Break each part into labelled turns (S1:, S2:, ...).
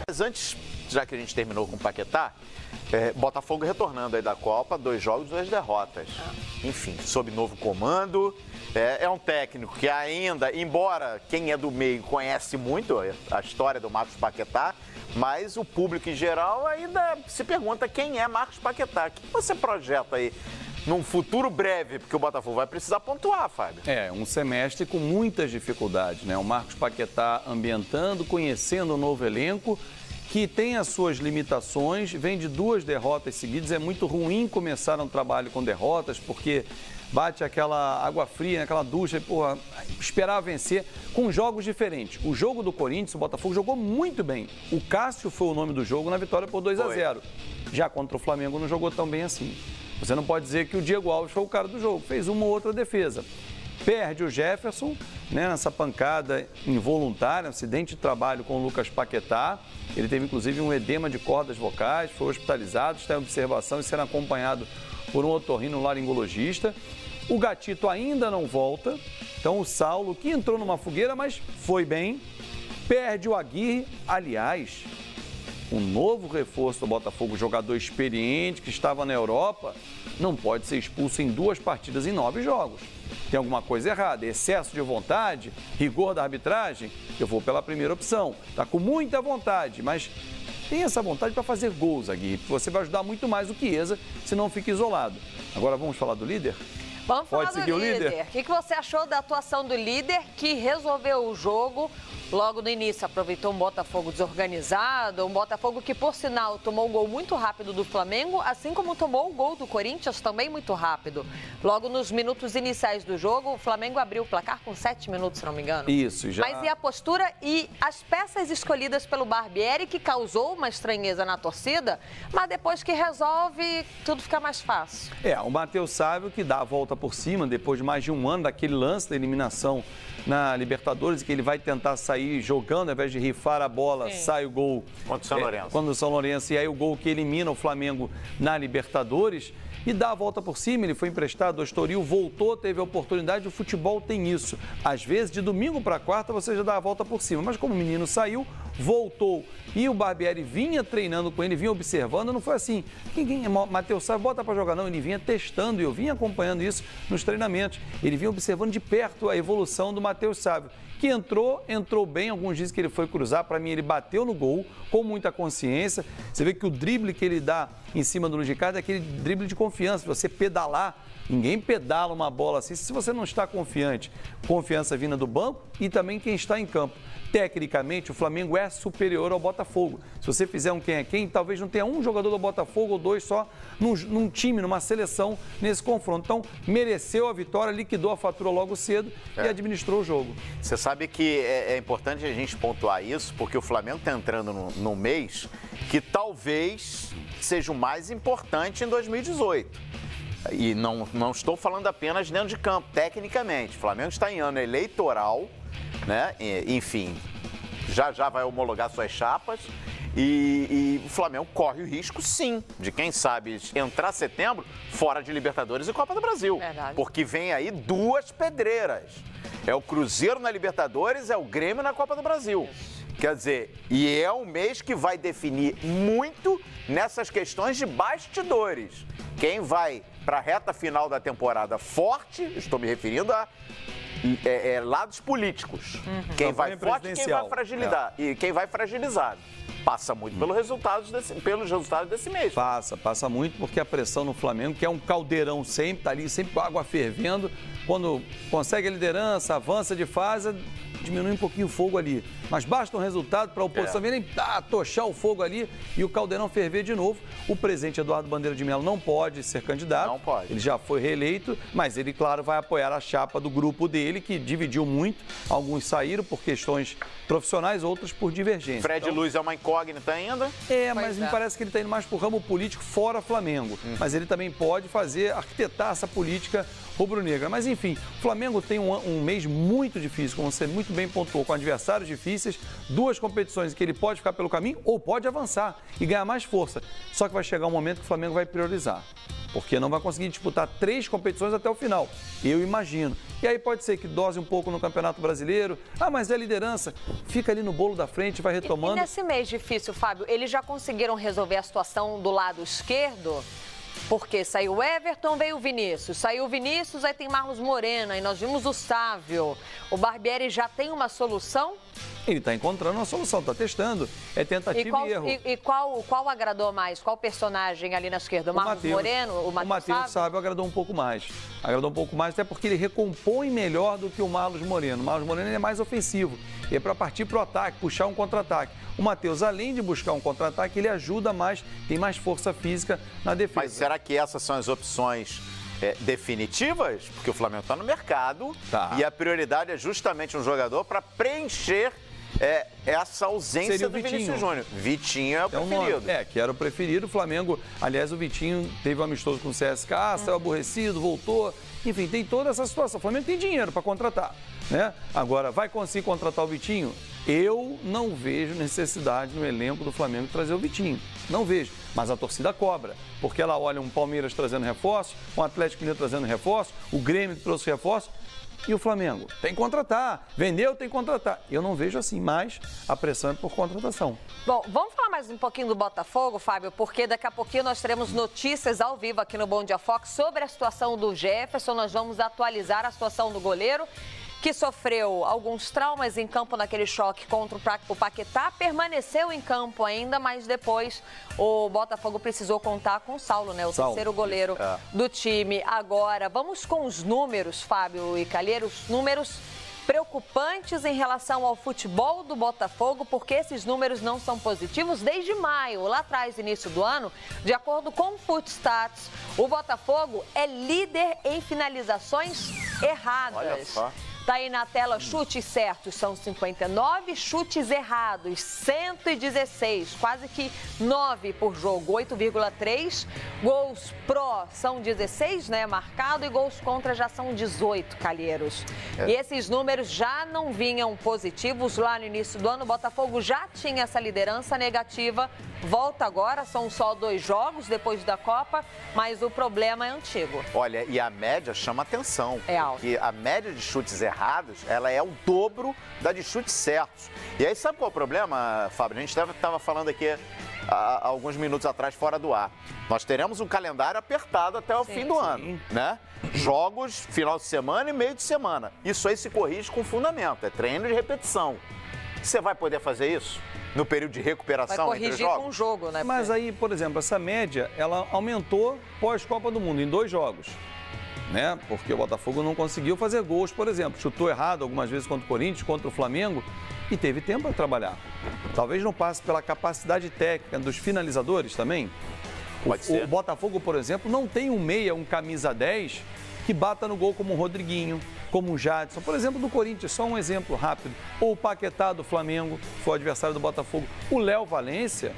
S1: Mas antes, já que a gente terminou com o Paquetá, Botafogo retornando aí da Copa, 2 jogos, 2 derrotas. Enfim, sob novo comando. É um técnico que ainda, embora quem é do meio conhece muito a história do Marcos Paquetá, mas o público em geral ainda se pergunta quem é Marcos Paquetá. O que você projeta aí num futuro breve, porque o Botafogo vai precisar pontuar, Fábio?
S2: Um semestre com muitas dificuldades, né? O Marcos Paquetá ambientando, conhecendo um novo elenco, que tem as suas limitações, vem de 2 derrotas seguidas. É muito ruim começar um trabalho com derrotas, porque bate aquela água fria, aquela ducha, esperar vencer com jogos diferentes. O jogo do Corinthians, o Botafogo jogou muito bem. O Cássio foi o nome do jogo na vitória por 2-0. Já contra o Flamengo não jogou tão bem assim. Você não pode dizer que o Diego Alves foi o cara do jogo, fez uma ou outra defesa. Perde o Jefferson, né, nessa pancada involuntária, um acidente de trabalho com o Lucas Paquetá. Ele teve inclusive um edema de cordas vocais, foi hospitalizado, está em observação e será acompanhado por um otorrinolaringologista. O Gatito ainda não volta, então o Saulo, que entrou numa fogueira, mas foi bem, perde o Aguirre. Aliás, um novo reforço do Botafogo, jogador experiente que estava na Europa, não pode ser expulso em 2 partidas em 9 jogos. Tem alguma coisa errada, excesso de vontade, rigor da arbitragem? Eu vou pela primeira opção. Está com muita vontade, mas tem essa vontade para fazer gols, Aguirre. Você vai ajudar muito mais o Chiesa, se não fica isolado. Agora vamos falar do líder?
S3: Vamos falar do líder. O que você achou da atuação do líder que resolveu o jogo logo no início? Aproveitou um Botafogo desorganizado, um Botafogo que, por sinal, tomou um gol muito rápido do Flamengo, assim como tomou o gol do Corinthians também muito rápido. Logo nos minutos iniciais do jogo, o Flamengo abriu o placar com 7 minutos, se não me engano.
S2: Isso, já.
S3: Mas e a postura e as peças escolhidas pelo Barbieri, que causou uma estranheza na torcida, mas depois que resolve, tudo fica mais fácil.
S2: O Matheus Sávio que dá a volta por cima, depois de mais de um ano daquele lance da eliminação na Libertadores, que ele vai tentar sair jogando, ao invés de rifar a bola, sai o gol
S1: contra o São Lourenço.
S2: Quando o São Lourenço, e aí o gol que elimina o Flamengo na Libertadores, e dá a volta por cima. Ele foi emprestado ao Estoril, voltou, teve a oportunidade. O futebol tem isso. Às vezes, de domingo para quarta, você já dá a volta por cima. Mas como o menino saiu, voltou, e o Barbieri vinha treinando com ele, vinha observando, não foi assim, Matheus Sávio, bota para jogar, não, ele vinha testando, e eu vinha acompanhando isso nos treinamentos, ele vinha observando de perto a evolução do Matheus Sávio, que entrou bem. Alguns dizem que ele foi cruzar, para mim ele bateu no gol, com muita consciência. Você vê que o drible que ele dá em cima do Luiz Ricardo é aquele drible de confiança, você pedalar. Ninguém pedala uma bola assim se você não está confiante. Confiança vinda do banco e também quem está em campo. Tecnicamente, o Flamengo é superior ao Botafogo. Se você fizer um quem é quem, talvez não tenha um jogador do Botafogo ou 2 só num time, numa seleção, nesse confronto. Então, mereceu a vitória, liquidou a fatura logo cedo e administrou o jogo.
S1: Você sabe que é importante a gente pontuar isso, porque o Flamengo está entrando num mês que talvez seja o mais importante em 2018. E não estou falando apenas dentro de campo, tecnicamente. O Flamengo está em ano eleitoral, né? Enfim, já vai homologar suas chapas. E o Flamengo corre o risco, sim, de quem sabe entrar setembro fora de Libertadores e Copa do Brasil.
S3: Verdade.
S1: Porque vem aí 2 pedreiras. É o Cruzeiro na Libertadores, é o Grêmio na Copa do Brasil. Quer dizer, e é um mês que vai definir muito nessas questões de bastidores. Quem vai para a reta final da temporada forte, estou me referindo a lados políticos. Quem vai forte e quem vai fragilizar. E quem vai fragilizado. Passa muito pelos resultados desse mês.
S2: Passa muito, porque a pressão no Flamengo, que é um caldeirão sempre, tá ali sempre com água fervendo, quando consegue a liderança, avança de fase, diminui um pouquinho o fogo ali. Mas basta um resultado para a oposição virem tochar o fogo ali e o caldeirão ferver de novo. O presidente Eduardo Bandeira de Mello não pode ser candidato.
S1: Não pode.
S2: Ele já foi reeleito, mas ele, claro, vai apoiar a chapa do grupo dele, que dividiu muito. Alguns saíram por questões profissionais, outros por divergência.
S1: Fred Luiz é uma incógnita ainda?
S2: Mas me parece que ele está indo mais para o ramo político fora Flamengo. Mas ele também pode arquitetar essa política rubro-negra. Mas, enfim, o Flamengo tem um mês muito difícil, como você muito bem pontuou, com adversários difíceis, 2 competições em que ele pode ficar pelo caminho ou pode avançar e ganhar mais força. Só que vai chegar um momento que o Flamengo vai priorizar. porque não vai conseguir disputar 3 competições até o final, eu imagino. E aí pode ser que dose um pouco no Campeonato Brasileiro, mas é liderança, fica ali no bolo da frente, vai retomando.
S3: E nesse mês difícil, Fábio, eles já conseguiram resolver a situação do lado esquerdo? Porque saiu o Everton, veio o Vinícius. Saiu o Vinícius, aí tem Marlos Moreno, aí nós vimos o Sávio. O Barbieri já tem uma solução?
S2: Ele está encontrando uma solução, está testando. É tentativa e erro.
S3: E qual agradou mais? Qual personagem ali na esquerda? O Marlos Moreno?
S2: O Matheus Sávio agradou um pouco mais. Agradou um pouco mais, até porque ele recompõe melhor do que o Marlos Moreno. O Marlos Moreno é mais ofensivo. E é para partir para o ataque, puxar um contra-ataque. O Matheus, além de buscar um contra-ataque, ele ajuda mais, tem mais força física na defesa.
S1: Mas será que essas são as opções definitivas? Porque o Flamengo está no mercado e a prioridade é justamente um jogador para preencher essa ausência do Vinícius Júnior. Vitinho é o preferido.
S2: Que era o preferido. O Flamengo, aliás, o Vitinho teve um amistoso com o CSK, saiu aborrecido, voltou. Enfim, tem toda essa situação. O Flamengo tem dinheiro para contratar, né? Agora, vai conseguir contratar o Vitinho? Eu não vejo necessidade no elenco do Flamengo de trazer o Vitinho. Não vejo. Mas a torcida cobra, porque ela olha um Palmeiras trazendo reforço, um Atlético Mineiro trazendo reforço, o Grêmio que trouxe reforço. E o Flamengo? Tem que contratar. Vendeu, tem que contratar. Eu não vejo assim, mas a pressão é por contratação.
S3: Bom, vamos falar mais um pouquinho do Botafogo, Fábio, porque daqui a pouquinho nós teremos notícias ao vivo aqui no Bom Dia Fox sobre a situação do Jefferson. Nós vamos atualizar a situação do goleiro, que sofreu alguns traumas em campo naquele choque contra o Paquetá, permaneceu em campo ainda, mas depois o Botafogo precisou contar com o Saulo, né? O terceiro goleiro do time. Agora, vamos com os números, Fábio e Calheiros, números preocupantes em relação ao futebol do Botafogo, porque esses números não são positivos desde maio. Lá atrás, início do ano, de acordo com o Footstats, o Botafogo é líder em finalizações erradas.
S1: Olha só.
S3: Tá aí na tela, chutes certos são 59, chutes errados 116, quase que 9 por jogo, 8,3. Gols pró são 16, né, marcado, e gols contra já são 18, Calheiros. E esses números já não vinham positivos lá no início do ano. O Botafogo já tinha essa liderança negativa, volta agora, são só 2 jogos depois da Copa, mas o problema é antigo.
S1: Olha, e a média chama atenção.
S3: É alta.
S1: Porque a média de chutes errados, ela é o dobro da de chutes certos. E aí, sabe qual é o problema, Fábio? A gente estava falando aqui há alguns minutos atrás, fora do ar. Nós teremos um calendário apertado até o fim do ano, né? Jogos, final de semana e meio de semana. Isso aí se corrige com fundamento, é treino de repetição. Você vai poder fazer isso no período de recuperação entre jogos?
S3: Vai corrigir com o jogo, né?
S2: Mas aí, por exemplo, essa média, ela aumentou pós-Copa do Mundo, em 2 jogos. Né? Porque o Botafogo não conseguiu fazer gols, por exemplo. Chutou errado algumas vezes contra o Corinthians, contra o Flamengo, e teve tempo para trabalhar. Talvez não passe pela capacidade técnica dos finalizadores também.
S1: Pode ser.
S2: O Botafogo, por exemplo, não tem um meia, um camisa 10, que bata no gol como o Rodriguinho, como o Jadson. Por exemplo, do Corinthians, só um exemplo rápido. Ou o Paquetá do Flamengo, que foi o adversário do Botafogo. O Léo Valência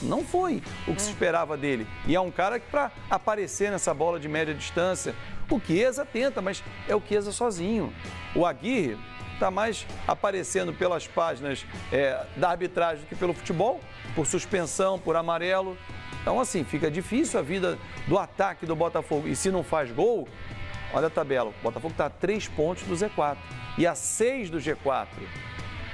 S2: não foi o que se esperava dele. E é um cara que, para aparecer nessa bola de média distância, o Chiesa tenta, mas é o Chiesa sozinho. O Aguirre está mais aparecendo pelas páginas da arbitragem do que pelo futebol, por suspensão, por amarelo. Então, assim, fica difícil a vida do ataque do Botafogo. E se não faz gol, olha a tabela, o Botafogo está a 3 pontos do Z4 e a 6 do G4.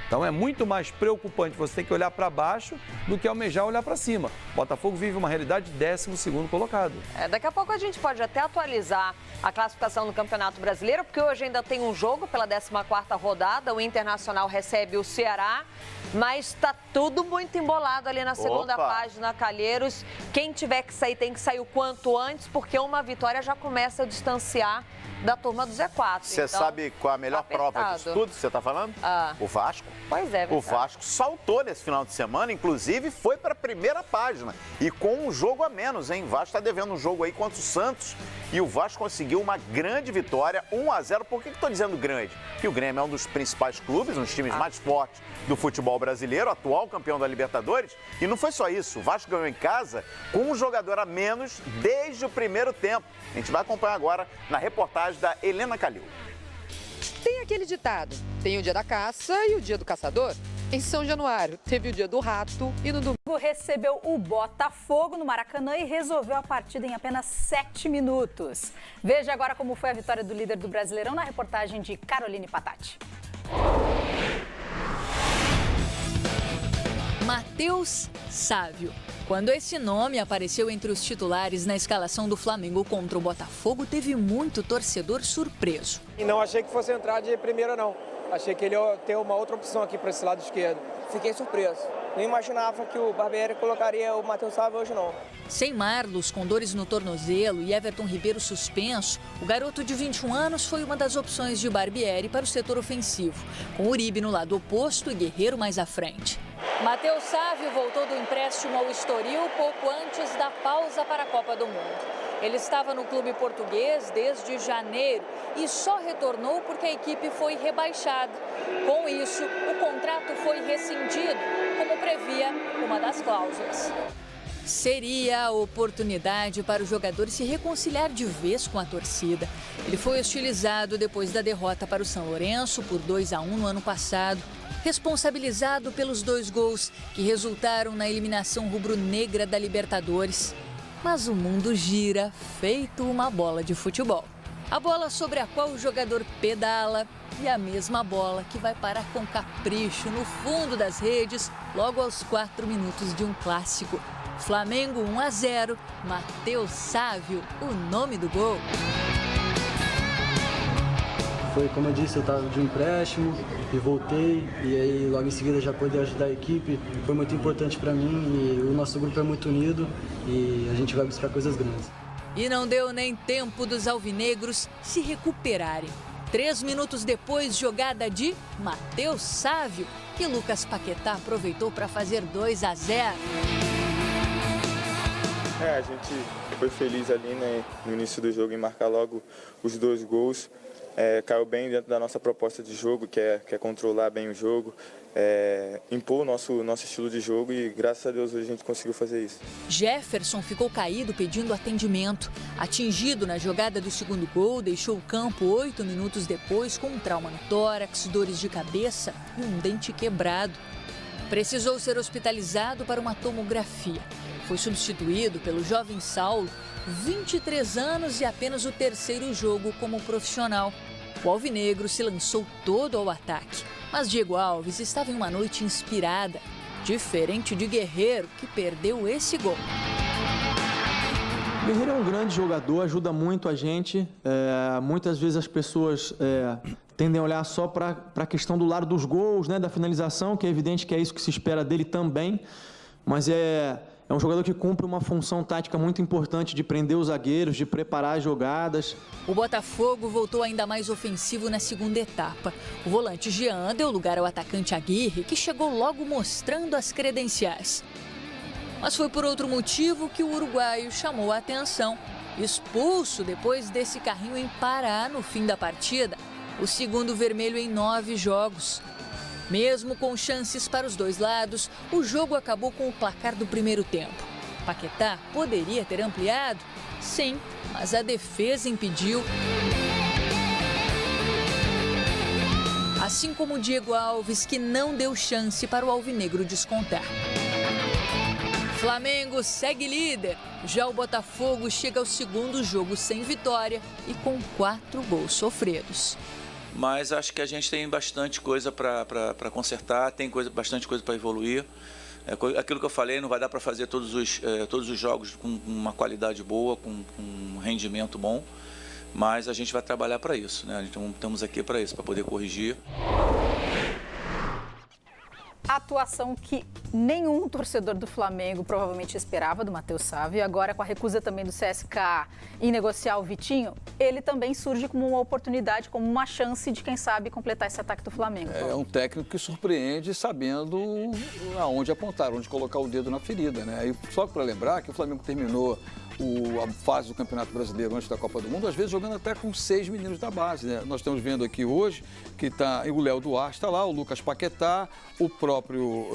S2: Então é muito mais preocupante você ter que olhar para baixo do que almejar olhar para cima. O Botafogo vive uma realidade de 12º colocado.
S3: Daqui a pouco a gente pode até atualizar a classificação do Campeonato Brasileiro, porque hoje ainda tem um jogo pela 14ª rodada, o Internacional recebe o Ceará, mas está tudo muito embolado ali na segunda página, Calheiros. Quem tiver que sair tem que sair o quanto antes, porque uma vitória já começa a distanciar da turma do Z4.
S1: Você sabe qual é a melhor prova disso tudo que você está falando? O Vasco.
S3: Pois é, verdade.
S1: O Vasco saltou nesse final de semana, inclusive foi para a primeira página. E com um jogo a menos, hein? O Vasco está devendo um jogo aí contra o Santos. E o Vasco conseguiu uma grande vitória, 1-0. Por que estou dizendo grande? Porque o Grêmio é um dos principais clubes, um dos times mais fortes do futebol brasileiro, atual campeão da Libertadores. E não foi só isso, o Vasco ganhou em casa com um jogador a menos desde o primeiro tempo. A gente vai acompanhar agora na reportagem da Helena Calil.
S4: Tem aquele ditado, tem o dia da caça e o dia do caçador. em São Januário. Teve o dia do rato e no domingo
S5: recebeu o Botafogo no Maracanã e resolveu a partida em apenas 7 minutos. Veja agora como foi a vitória do líder do Brasileirão na reportagem de Caroline Patati.
S6: Matheus Sávio. Quando esse nome apareceu entre os titulares na escalação do Flamengo contra o Botafogo, teve muito torcedor surpreso.
S7: E não achei que fosse entrar de primeira, não. Achei que ele ia ter uma outra opção aqui para esse lado esquerdo.
S8: Fiquei surpreso. Não imaginava que o Barbieri colocaria o Matheus Sávio hoje, não.
S6: Sem Marlos, com dores no tornozelo, e Everton Ribeiro suspenso, o garoto de 21 anos foi uma das opções de Barbieri para o setor ofensivo, com Uribe no lado oposto e Guerreiro mais à frente. Matheus Sávio voltou do empréstimo ao Estoril pouco antes da pausa para a Copa do Mundo. Ele estava no clube português desde janeiro e só retornou porque a equipe foi rebaixada. Com isso, o contrato foi rescindido, como previa uma das cláusulas. Seria a oportunidade para o jogador se reconciliar de vez com a torcida. Ele foi hostilizado depois da derrota para o São Lourenço por 2-1 no ano passado, responsabilizado pelos 2 gols que resultaram na eliminação rubro-negra da Libertadores. Mas o mundo gira, feito uma bola de futebol. A bola sobre a qual o jogador pedala e a mesma bola que vai parar com capricho no fundo das redes logo aos 4 minutos de um clássico. Flamengo 1-0, Matheus Sávio, o nome do gol.
S9: Foi, como eu disse, eu estava de um empréstimo e voltei, e aí logo em seguida já poder ajudar a equipe. Foi muito importante para mim e o nosso grupo é muito unido e a gente vai buscar coisas grandes.
S6: E não deu nem tempo dos alvinegros se recuperarem. 3 minutos depois, jogada de Matheus Sávio, que Lucas Paquetá aproveitou para fazer 2-0.
S10: A gente foi feliz ali, né, no início do jogo em marcar logo os 2 gols. Caiu bem dentro da nossa proposta de jogo, que é controlar bem o jogo, impor o nosso estilo de jogo e graças a Deus hoje a gente conseguiu fazer isso.
S6: Jefferson ficou caído pedindo atendimento. Atingido na jogada do segundo gol, deixou o campo 8 minutos depois com um trauma no tórax, dores de cabeça e um dente quebrado. Precisou ser hospitalizado para uma tomografia. Foi substituído pelo jovem Saulo, 23 anos e apenas o 3º jogo como profissional. O alvinegro se lançou todo ao ataque, mas Diego Alves estava em uma noite inspirada, diferente de Guerreiro, que perdeu esse gol.
S11: O Guerreiro é um grande jogador, ajuda muito a gente. Muitas vezes as pessoas tendem a olhar só para a questão do lado dos gols, né, da finalização, que é evidente que é isso que se espera dele também, mas é um jogador que cumpre uma função tática muito importante de prender os zagueiros, de preparar as jogadas.
S6: O Botafogo voltou ainda mais ofensivo na segunda etapa. O volante Jean deu lugar ao atacante Aguirre, que chegou logo mostrando as credenciais. Mas foi por outro motivo que o uruguaio chamou a atenção. Expulso depois desse carrinho em Pará no fim da partida. O 2º vermelho em 9 jogos. Mesmo com chances para os 2 lados, o jogo acabou com o placar do primeiro tempo. Paquetá poderia ter ampliado? Sim, mas a defesa impediu. Assim como o Diego Alves, que não deu chance para o alvinegro descontar. Flamengo segue líder. Já o Botafogo chega ao 2º jogo sem vitória e com 4 gols sofridos.
S12: Mas acho que a gente tem bastante coisa para consertar, tem bastante coisa para evoluir. Aquilo que eu falei, não vai dar para fazer todos os jogos com uma qualidade boa, com um rendimento bom, mas a gente vai trabalhar para isso, né? Então estamos aqui para isso, para poder corrigir.
S5: Atuação que nenhum torcedor do Flamengo provavelmente esperava do Matheus Sávio. E agora, com a recusa também do CSKA em negociar o Vitinho, ele também surge como uma oportunidade, como uma chance de, quem sabe, completar esse ataque do Flamengo.
S2: É um técnico que surpreende sabendo aonde apontar, onde colocar o dedo na ferida, né? E só para lembrar que o Flamengo terminou a fase do Campeonato Brasileiro antes da Copa do Mundo, às vezes jogando até com 6 meninos da base, né? Nós estamos vendo aqui hoje que o Léo Duarte está lá, o Lucas Paquetá, o próprio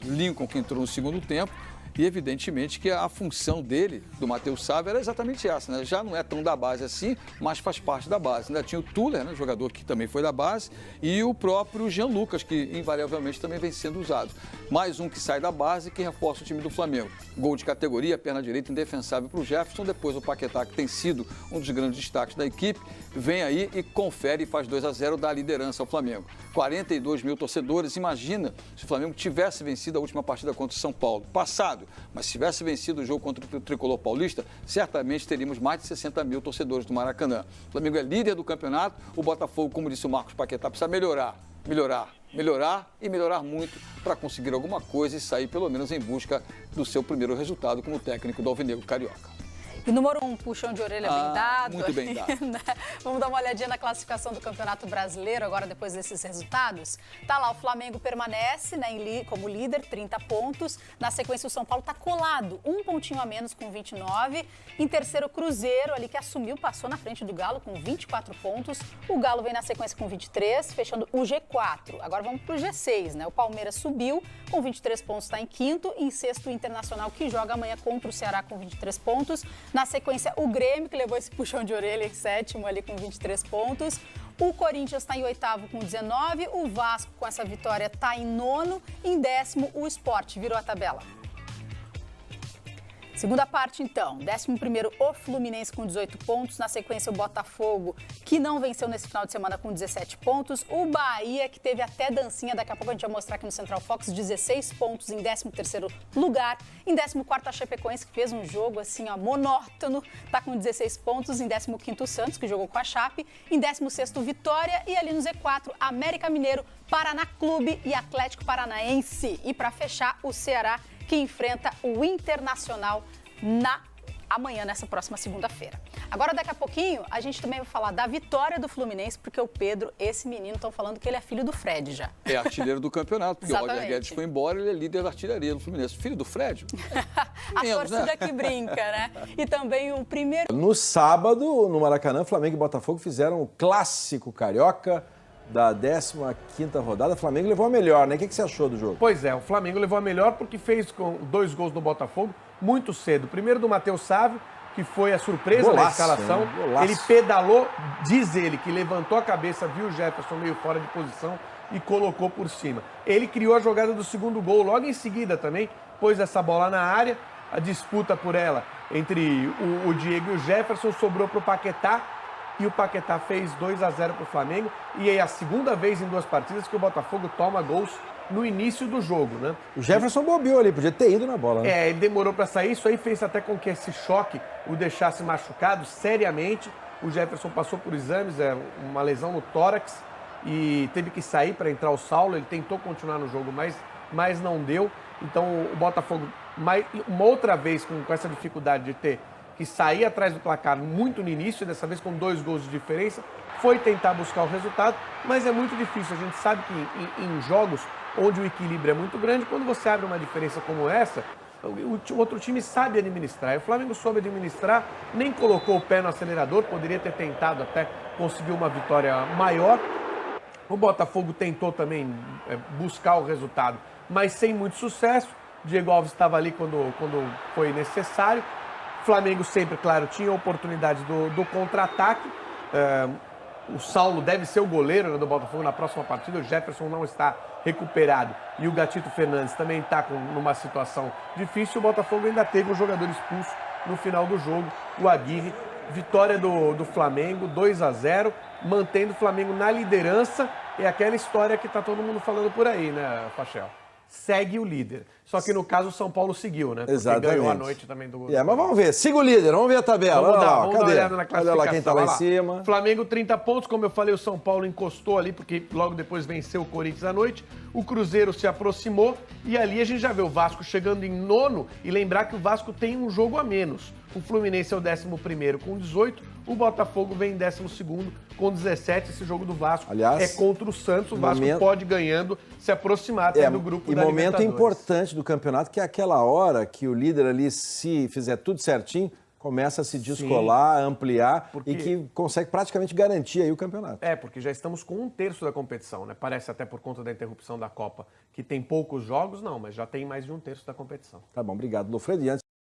S2: Lincoln, que entrou no segundo tempo,
S13: E evidentemente que a função dele, do Matheus Sávio, era exatamente essa, né? Já não é tão da base assim, mas faz parte da base. Ainda tinha o Tuller, né? Jogador que também foi da base, e o próprio Jean Lucas, que invariavelmente também vem sendo usado. Mais um que sai da base, que reforça o time do Flamengo. Gol de categoria, perna direita indefensável para o Jefferson, depois o Paquetá, que tem sido um dos grandes destaques da equipe, vem aí e confere e faz 2-0, dá a liderança ao Flamengo. 42 mil torcedores, imagina se o Flamengo tivesse vencido a última partida contra o São Paulo, passado, mas se tivesse vencido o jogo contra o Tricolor Paulista, certamente teríamos mais de 60 mil torcedores do Maracanã. O Flamengo é líder do campeonato, o Botafogo, como disse o Marcos Paquetá, precisa melhorar e melhorar muito para conseguir alguma coisa e sair pelo menos em busca do seu primeiro resultado como técnico do Alvinegro Carioca.
S5: E número 1, puxão de orelha bem dado.
S13: Muito bem dado.
S5: Vamos dar uma olhadinha na classificação do Campeonato Brasileiro, agora depois desses resultados. Tá lá, o Flamengo permanece, né, como líder, 30 pontos. Na sequência, o São Paulo tá colado, um pontinho a menos com 29. Em terceiro, o Cruzeiro, ali que assumiu, passou na frente do Galo com 24 pontos. O Galo vem na sequência com 23, fechando o G4. Agora vamos pro G6, né? O Palmeiras subiu com 23 pontos, está em quinto. Em sexto, o Internacional, que joga amanhã contra o Ceará com 23 pontos. Na sequência, o Grêmio, que levou esse puxão de orelha em sétimo ali com 23 pontos. O Corinthians está em oitavo com 19. O Vasco, com essa vitória, está em nono. Em décimo, o Sport virou a tabela. Segunda parte, então. 11º, o Fluminense com 18 pontos. Na sequência, o Botafogo, que não venceu nesse final de semana com 17 pontos. O Bahia, que teve até dancinha. Daqui a pouco a gente vai mostrar aqui no Central Fox. 16 pontos em 13º lugar. Em 14º, a Chapecoense, que fez um jogo assim, ó, monótono. Está com 16 pontos. Em 15º, o Santos, que jogou com a Chape. Em 16º, Vitória. E ali no Z4, América Mineiro, Paraná Clube e Atlético Paranaense. E para fechar, o Ceará, que enfrenta o Internacional amanhã, nessa próxima segunda-feira. Agora, daqui a pouquinho, a gente também vai falar da vitória do Fluminense, porque o Pedro, esse menino, estão falando que ele é filho do Fred já.
S13: É artilheiro do campeonato, porque o Roger Guedes foi embora, ele é líder da artilharia do Fluminense. Filho do Fred?
S5: A torcida, né? Que brinca, né? E também o primeiro...
S14: No sábado, no Maracanã, Flamengo e Botafogo fizeram o clássico carioca da 15ª rodada. O Flamengo levou a melhor, né? O que você achou do jogo?
S15: Pois é, o Flamengo levou a melhor porque fez com 2 gols no Botafogo muito cedo. Primeiro do Matheus Sávio, que foi a surpresa da escalação. Ele pedalou, diz ele, que levantou a cabeça, viu o Jefferson meio fora de posição e colocou por cima. Ele criou a jogada do segundo gol, logo em seguida também, pôs essa bola na área, a disputa por ela entre o Diego e o Jefferson sobrou para o Paquetá, e o Paquetá fez 2-0 para o Flamengo. E é a segunda vez em 2 partidas que o Botafogo toma gols no início do jogo, né?
S14: O Jefferson bobeou ali, podia ter ido na bola, né?
S15: Ele demorou para sair. Isso aí fez até com que esse choque o deixasse machucado seriamente. O Jefferson passou por exames, uma lesão no tórax, e teve que sair para entrar o Saulo. Ele tentou continuar no jogo, mas não deu. Então o Botafogo, uma outra vez com essa dificuldade de ter que sair atrás do placar muito no início, dessa vez com 2 gols de diferença, foi tentar buscar o resultado, mas é muito difícil. A gente sabe que em jogos onde o equilíbrio é muito grande, quando você abre uma diferença como essa, o outro time sabe administrar. E o Flamengo soube administrar, nem colocou o pé no acelerador, poderia ter tentado até conseguir uma vitória maior. O Botafogo tentou também buscar o resultado, mas sem muito sucesso. Diego Alves estava ali quando foi necessário. Flamengo sempre, claro, tinha a oportunidade do contra-ataque. O Saulo deve ser o goleiro, né, do Botafogo na próxima partida. O Jefferson não está recuperado e o Gatito Fernandes também está numa situação difícil. O Botafogo ainda teve um jogador expulso no final do jogo, o Aguirre. Vitória do Flamengo, 2-0, mantendo o Flamengo na liderança. É aquela história que está todo mundo falando por aí, né, Fachel? Segue o líder. Só que no caso o São Paulo seguiu, né? Porque
S14: exatamente.
S15: Ganhou a noite também do...
S14: Mas vamos ver, siga o líder, vamos ver a tabela.
S15: Vamos dar uma olhada na classificação.
S14: Olha lá quem está lá em cima.
S15: Flamengo 30 pontos, como eu falei, o São Paulo encostou ali, porque logo depois venceu o Corinthians à noite. O Cruzeiro se aproximou e ali a gente já vê o Vasco chegando em nono, e lembrar que o Vasco tem um jogo a menos. O Fluminense é o 11º com 18, o Botafogo vem em 12º com 17. Esse jogo do Vasco, aliás, é contra o Santos. O Vasco pode ganhando se aproximar até do grupo da Libertadores.
S14: E momento importante do campeonato, que é aquela hora que o líder ali, se fizer tudo certinho, começa a se descolar, ampliar
S15: Porque-
S14: e que consegue praticamente garantir aí o campeonato.
S15: Porque já estamos com 1/3 da competição, né? Parece até por conta da interrupção da Copa que tem poucos jogos, não, mas já tem mais de 1/3 da competição.
S14: Tá bom, obrigado, Lofredo. E antes